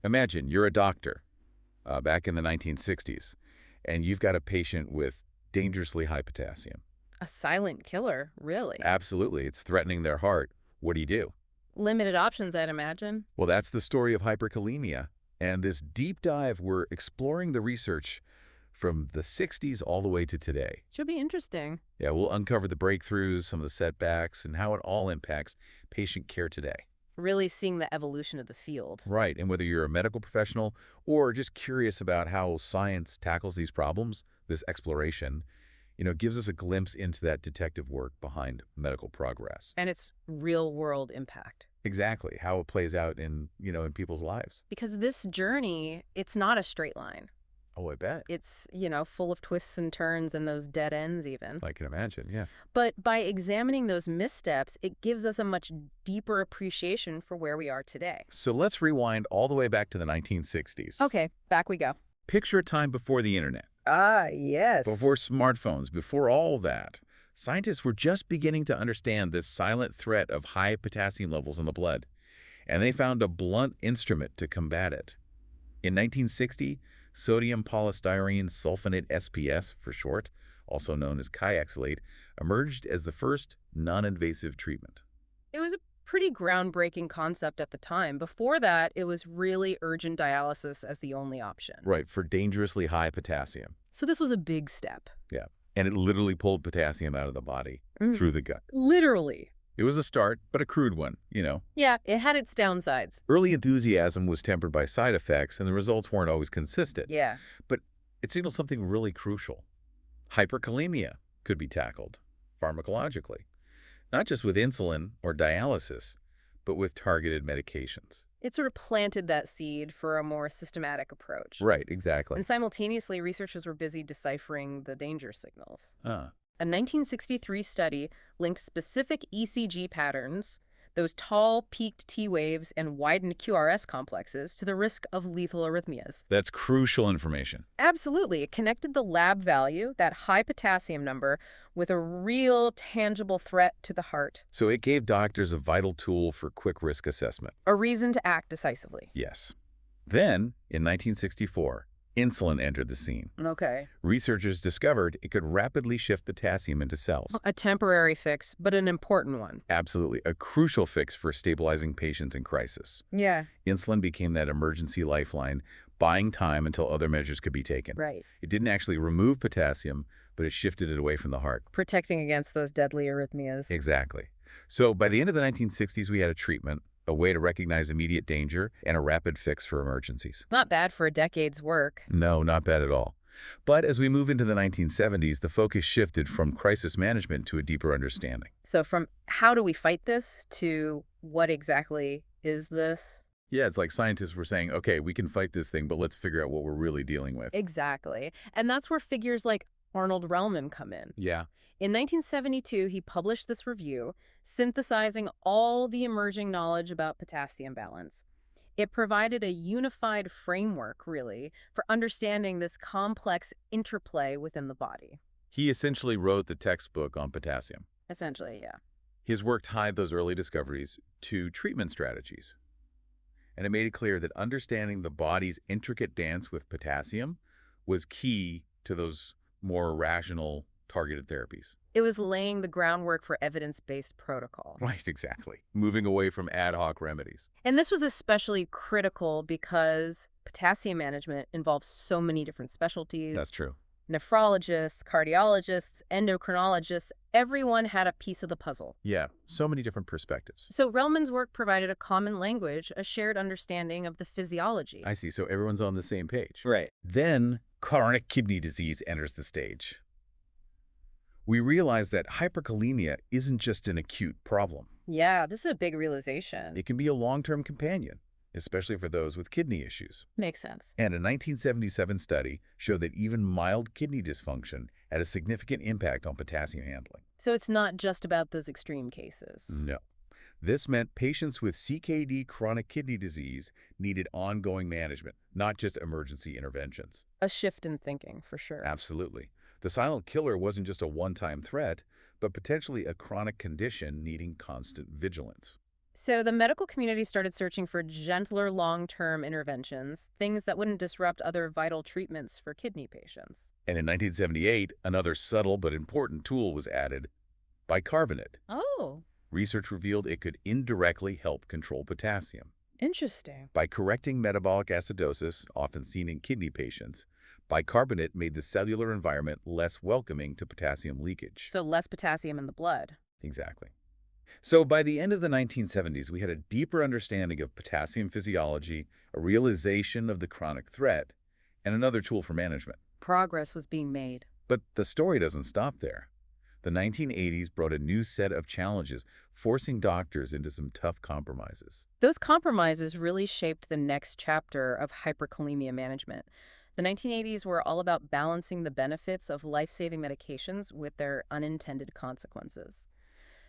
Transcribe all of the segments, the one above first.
Imagine you're a doctor back in the 1960s, and you've got a patient with dangerously high potassium. A silent killer, really? Absolutely, it's threatening their heart. What do you do? Limited options, I'd imagine. Well, that's the story of hyperkalemia. And this deep dive, we're exploring the research from the 60s all the way to today. Should be interesting. Yeah, we'll uncover the breakthroughs, some of the setbacks, and how it all impacts patient care today. Really seeing the evolution of the field. Right, and whether you're a medical professional or just curious about how science tackles these problems, this exploration, gives us a glimpse into that detective work behind medical progress. And its real-world impact. Exactly, how it plays out in people's lives. Because this journey, it's not a straight line. Oh, I bet. It's full of twists and turns and those dead ends even. I can imagine, yeah. But by examining those missteps, it gives us a much deeper appreciation for where we are today. So let's rewind all the way back to the 1960s. Okay, back we go. Picture a time before the internet, Ah, before yes. smartphones, before all that. Scientists were just beginning to understand this silent threat of high potassium levels in the blood, and they found a blunt instrument to combat it. In 1960, sodium polystyrene sulfonate SPS, for short, also known as Kayexalate, emerged as the first non-invasive treatment. It was a pretty groundbreaking concept at the time. Before that, it was really urgent dialysis as the only option. Right, for dangerously high potassium. So this was a big step. Yeah. And it literally pulled potassium out of the body through the gut. Literally. It was a start, but a crude one. Yeah, it had its downsides. Early enthusiasm was tempered by side effects, and the results weren't always consistent. Yeah. But it signaled something really crucial. Hyperkalemia could be tackled pharmacologically, not just with insulin or dialysis, but with targeted medications. It sort of planted that seed for a more systematic approach. Right, exactly. And simultaneously, researchers were busy deciphering the danger signals. Ah, A 1963 study linked specific ECG patterns, those tall, peaked T waves and widened QRS complexes, to the risk of lethal arrhythmias. that's crucial information. Absolutely. It connected the lab value, that high potassium number, with a real tangible threat to the heart. So it gave doctors a vital tool for quick risk assessment. A reason to act decisively. Yes. Then, in 1964, insulin entered the scene. Okay. Researchers discovered it could rapidly shift potassium into cells. A temporary fix, but an important one. Absolutely, a crucial fix for stabilizing patients in crisis. Yeah. Insulin became that emergency lifeline, buying time until other measures could be taken. Right. It didn't actually remove potassium, but it shifted it away from the heart. Protecting against those deadly arrhythmias. Exactly. So by the end of the 1960s, we had a treatment, a way to recognize immediate danger, and a rapid fix for emergencies. Not bad for a decade's work. No, not bad at all. But as we move into the 1970s, the focus shifted from crisis management to a deeper understanding. So from how do we fight this to what exactly is this? Yeah, it's like scientists were saying, okay, we can fight this thing, but let's figure out what we're really dealing with. Exactly. And that's where figures like Arnold Relman come in. Yeah, In 1972, he published this review, synthesizing all the emerging knowledge about potassium balance. It provided a unified framework, really, for understanding this complex interplay within the body. he essentially wrote the textbook on potassium. Essentially, yeah. His work tied those early discoveries to treatment strategies. And it made it clear that understanding the body's intricate dance with potassium was key to those more rational, targeted therapies. It was laying the groundwork for evidence-based protocol. Right, exactly. Moving away from ad hoc remedies. And this was especially critical because potassium management involves so many different specialties. That's true. Nephrologists, cardiologists, endocrinologists, everyone had a piece of the puzzle. Yeah, so many different perspectives. So Relman's work provided a common language, a shared understanding of the physiology. I see, so everyone's on the same page. Right. Then, chronic kidney disease enters the stage. We realize that hyperkalemia isn't just an acute problem. Yeah, this is a big realization. It can be a long-term companion, especially for those with kidney issues. Makes sense. And a 1977 study showed that even mild kidney dysfunction had a significant impact on potassium handling. So it's not just about those extreme cases. No. This meant patients with CKD chronic kidney disease needed ongoing management, not just emergency interventions. A shift in thinking, for sure. Absolutely. The silent killer wasn't just a one-time threat, but potentially a chronic condition needing constant vigilance. So the medical community started searching for gentler long-term interventions, things that wouldn't disrupt other vital treatments for kidney patients. And in 1978, another subtle but important tool was added, bicarbonate. Oh, Research revealed it could indirectly help control potassium. interesting. By correcting metabolic acidosis, often seen in kidney patients, bicarbonate made the cellular environment less welcoming to potassium leakage. So less potassium in the blood. Exactly. So by the end of the 1970s, we had a deeper understanding of potassium physiology, a realization of the chronic threat, and another tool for management. Progress was being made. But the story doesn't stop there. The 1980s brought a new set of challenges, forcing doctors into some tough compromises. Those compromises really shaped the next chapter of hyperkalemia management. The 1980s were all about balancing the benefits of life-saving medications with their unintended consequences.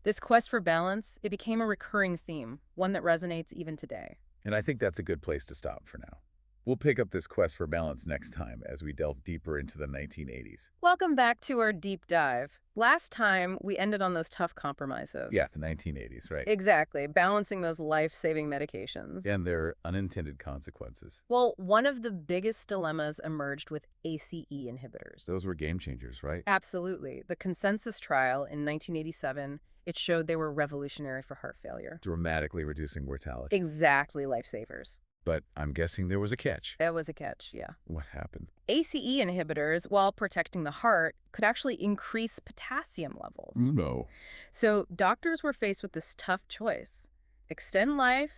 This quest for balance, it became a recurring theme, one that resonates even today. And I think that's a good place to stop for now. We'll pick up this quest for balance next time as we delve deeper into the 1980s. Welcome back to our deep dive. Last time, we ended on those tough compromises. Yeah, the 1980s, right? Exactly, balancing those life-saving medications. And their unintended consequences. Well, one of the biggest dilemmas emerged with ACE inhibitors. Those were game changers, right? Absolutely. The consensus trial in 1987, it showed they were revolutionary for heart failure. Dramatically reducing mortality. Exactly, lifesavers. But I'm guessing there was a catch. There was a catch, yeah. What happened? ACE inhibitors, while protecting the heart, could actually increase potassium levels. No. So doctors were faced with this tough choice. Extend life,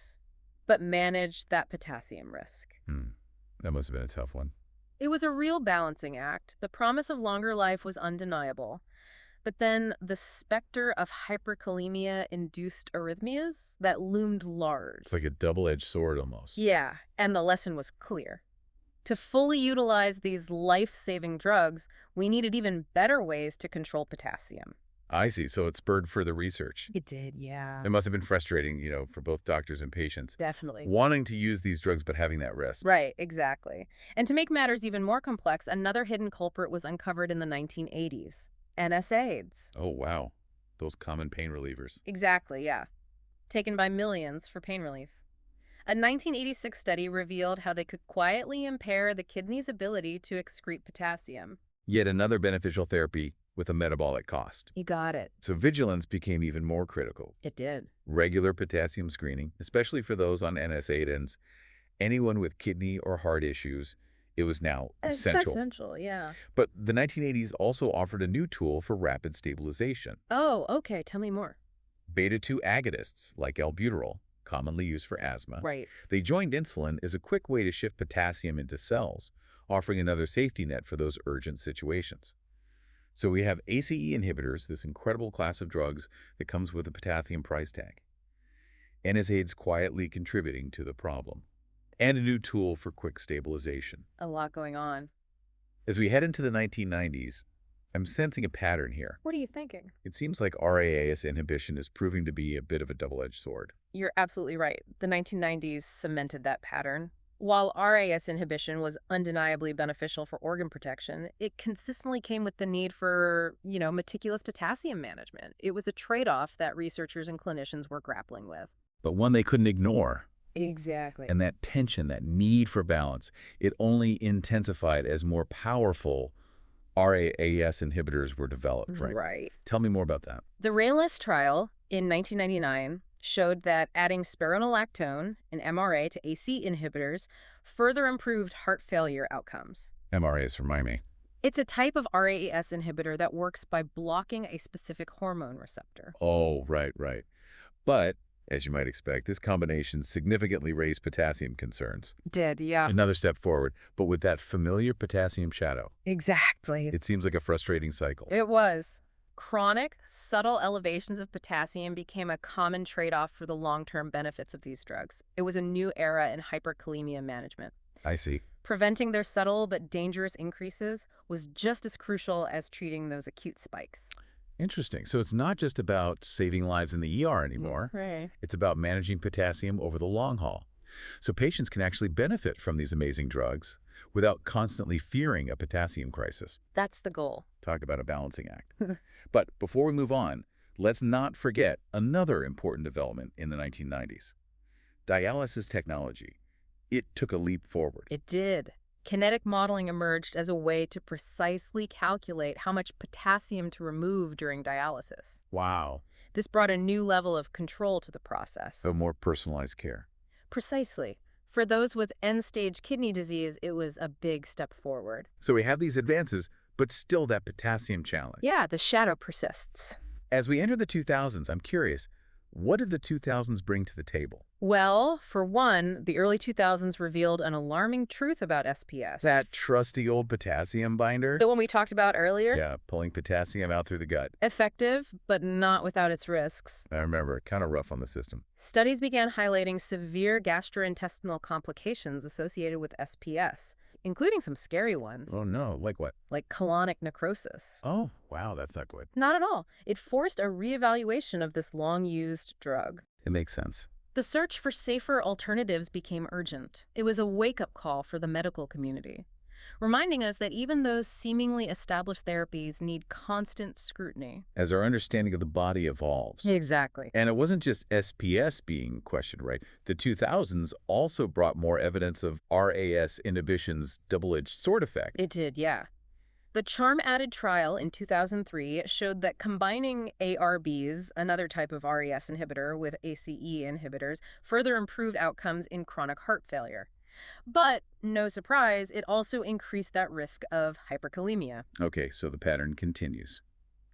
but manage that potassium risk. That must have been a tough one. It was a real balancing act. The promise of longer life was undeniable. But then the specter of hyperkalemia-induced arrhythmias that loomed large. It's like a double-edged sword almost. Yeah, and the lesson was clear. To fully utilize these life-saving drugs, we needed even better ways to control potassium. I see. So it spurred further research. It did, yeah. It must have been frustrating, for both doctors and patients. Definitely. Wanting to use these drugs but having that risk. Right, exactly. And to make matters even more complex, another hidden culprit was uncovered in the 1980s. NSAIDs. Oh, wow. Those common pain relievers. Exactly, yeah. Taken by millions for pain relief. A 1986 study revealed how they could quietly impair the kidney's ability to excrete potassium. Yet another beneficial therapy with a metabolic cost. You got it. So vigilance became even more critical. It did. Regular potassium screening, especially for those on NSAIDs, anyone with kidney or heart issues, it was now essential. Essential, yeah. But the 1980s also offered a new tool for rapid stabilization. Oh, okay. Tell me more. Beta-2 agonists, like albuterol, commonly used for asthma. Right. They joined insulin as a quick way to shift potassium into cells, offering another safety net for those urgent situations. So we have ACE inhibitors, this incredible class of drugs that comes with a potassium price tag. NSAIDs quietly contributing to the problem. And a new tool for quick stabilization. A lot going on. As we head into the 1990s, I'm sensing a pattern here. What are you thinking? It seems like RAAS inhibition is proving to be a bit of a double-edged sword. You're absolutely right. The 1990s cemented that pattern. While RAS inhibition was undeniably beneficial for organ protection, it consistently came with the need for, meticulous potassium management. It was a trade-off that researchers and clinicians were grappling with. But one they couldn't ignore. Exactly. And that tension, that need for balance, it only intensified as more powerful RAAS inhibitors were developed, right? Right. Tell me more about that. The RAAS trial in 1999 showed that adding spironolactone, an MRA, to AC inhibitors further improved heart failure outcomes. MRAs, remind me. It's a type of RAAS inhibitor that works by blocking a specific hormone receptor. Oh, right. But, as you might expect, this combination significantly raised potassium concerns. Did, yeah. Another step forward, but with that familiar potassium shadow. Exactly. It seems like a frustrating cycle. It was. Chronic, subtle elevations of potassium became a common trade-off for the long-term benefits of these drugs. It was a new era in hyperkalemia management. I see. Preventing their subtle but dangerous increases was just as crucial as treating those acute spikes. Interesting. So it's not just about saving lives in the ER anymore. Right. It's about managing potassium over the long haul. So patients can actually benefit from these amazing drugs without constantly fearing a potassium crisis. That's the goal. Talk about a balancing act. But before we move on, Let's not forget another important development in the 1990s. Dialysis technology. It took a leap forward. It did. Kinetic modeling emerged as a way to precisely calculate how much potassium to remove during dialysis. Wow. This brought a new level of control to the process. A more personalized care. Precisely. For those with end-stage kidney disease, it was a big step forward. So we have these advances, but still that potassium challenge. Yeah, the shadow persists. As we enter the 2000s, I'm curious, what did the 2000s bring to the table? Well, for one, the early 2000s revealed an alarming truth about SPS. That trusty old potassium binder? The one we talked about earlier? Yeah, pulling potassium out through the gut. Effective, but not without its risks. I remember, kind of rough on the system. Studies began highlighting severe gastrointestinal complications associated with SPS, including some scary ones, Oh no, like what? like colonic necrosis. Oh, wow, that's not good. Not at all. It forced a reevaluation of this long-used drug. It makes sense. The search for safer alternatives became urgent. It was a wake-up call for the medical community, reminding us that even those seemingly established therapies need constant scrutiny. As our understanding of the body evolves. Exactly. And it wasn't just SPS being questioned, right? The 2000s also brought more evidence of RAS inhibition's double-edged sword effect. It did, yeah. The CHARM-added trial in 2003 showed that combining ARBs, another type of RAS inhibitor, with ACE inhibitors further improved outcomes in chronic heart failure. But, no surprise, it also increased that risk of hyperkalemia. Okay, so the pattern continues.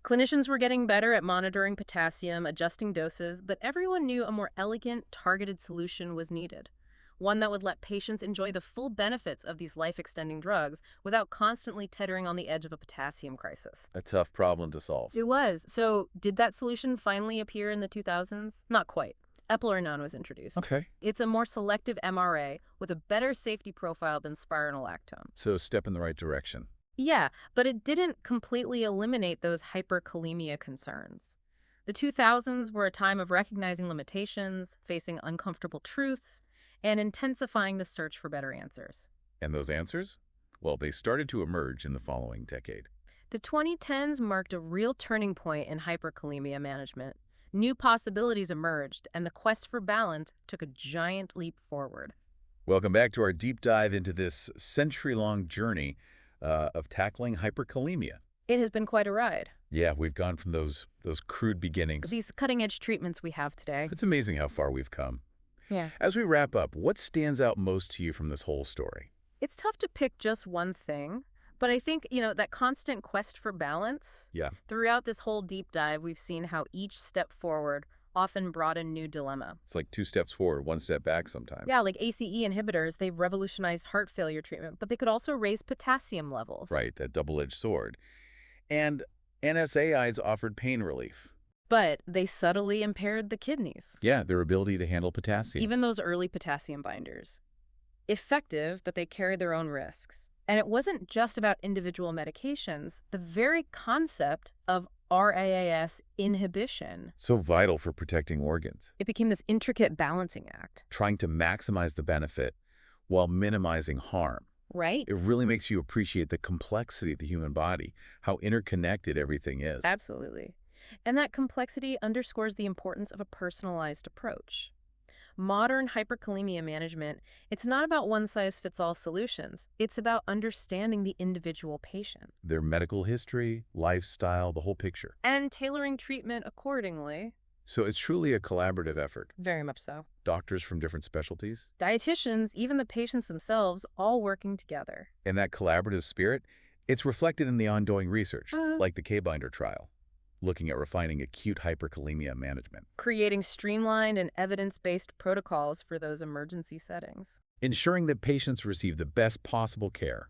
Clinicians were getting better at monitoring potassium, adjusting doses, but everyone knew a more elegant, targeted solution was needed. One that would let patients enjoy the full benefits of these life-extending drugs without constantly teetering on the edge of a potassium crisis. A tough problem to solve. It was. So, did that solution finally appear in the 2000s? Not quite. Eplerenone was introduced. Okay. It's a more selective MRA with a better safety profile than spironolactone. So a step in the right direction. Yeah, but it didn't completely eliminate those hyperkalemia concerns. The 2000s were a time of recognizing limitations, facing uncomfortable truths, and intensifying the search for better answers. And those answers? Well, they started to emerge in the following decade. The 2010s marked a real turning point in hyperkalemia management. New possibilities emerged, and the quest for balance took a giant leap forward. Welcome back to our deep dive into this century-long journey of tackling hyperkalemia. It has been quite a ride. Yeah, we've gone from those crude beginnings. These cutting-edge treatments we have today. It's amazing how far we've come. Yeah. As we wrap up, what stands out most to you from this whole story? It's tough to pick just one thing, but I think, that constant quest for balance. Yeah. Throughout this whole deep dive, we've seen how each step forward often brought a new dilemma. It's like 2 steps forward, 1 step back sometimes. Yeah, like ACE inhibitors, they've revolutionized heart failure treatment, but they could also raise potassium levels. Right, that double-edged sword. And NSAIDs offered pain relief. But they subtly impaired the kidneys. Yeah, their ability to handle potassium. Even those early potassium binders. Effective, but they carry their own risks. And it wasn't just about individual medications. The very concept of RAAS inhibition. So vital for protecting organs. It became this intricate balancing act. Trying to maximize the benefit while minimizing harm. Right? It really makes you appreciate the complexity of the human body, how interconnected everything is. Absolutely. And that complexity underscores the importance of a personalized approach. Modern hyperkalemia management, it's not about one-size-fits-all solutions. It's about understanding the individual patient. Their medical history, lifestyle, the whole picture. And tailoring treatment accordingly. So it's truly a collaborative effort. Very much so. Doctors from different specialties. Dietitians, even the patients themselves, all working together. And that collaborative spirit, it's reflected in the ongoing research, like the K-binder trial, looking at refining acute hyperkalemia management. Creating streamlined and evidence-based protocols for those emergency settings. Ensuring that patients receive the best possible care,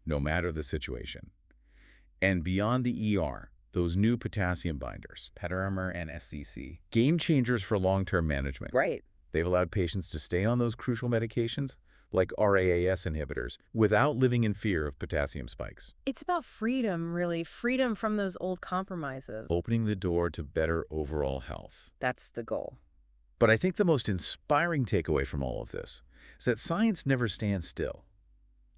no matter the situation. And beyond the ER, those new potassium binders, Potassium and SCC, game changers for long-term management. Right. They've allowed patients to stay on those crucial medications, like RAAS inhibitors, without living in fear of potassium spikes. It's about freedom, really. Freedom from those old compromises. Opening the door to better overall health. That's the goal. But I think the most inspiring takeaway from all of this is that science never stands still.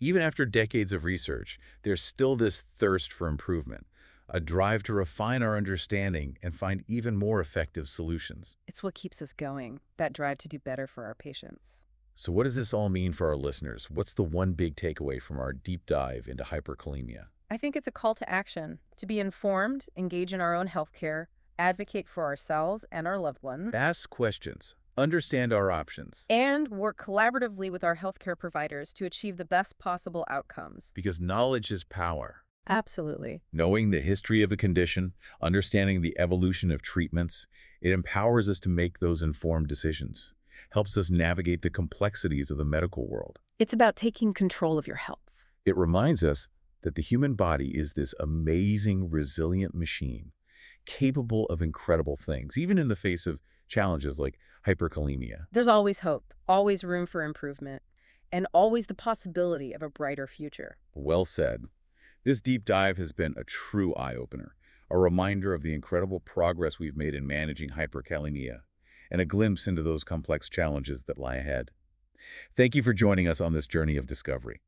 Even after decades of research, there's still this thirst for improvement, a drive to refine our understanding and find even more effective solutions. It's what keeps us going, that drive to do better for our patients. So what does this all mean for our listeners? What's the one big takeaway from our deep dive into hyperkalemia? I think it's a call to action, to be informed, engage in our own healthcare, advocate for ourselves and our loved ones, Ask questions, understand our options, and work collaboratively with our healthcare providers to achieve the best possible outcomes. because knowledge is power. Absolutely. Knowing the history of a condition, understanding the evolution of treatments, it empowers us to make those informed decisions, helps us navigate the complexities of the medical world. It's about taking control of your health. It reminds us that the human body is this amazing, resilient machine, capable of incredible things, even in the face of challenges like hyperkalemia. There's always hope, always room for improvement, and always the possibility of a brighter future. Well said. This deep dive has been a true eye-opener, a reminder of the incredible progress we've made in managing hyperkalemia, and a glimpse into those complex challenges that lie ahead. Thank you for joining us on this journey of discovery.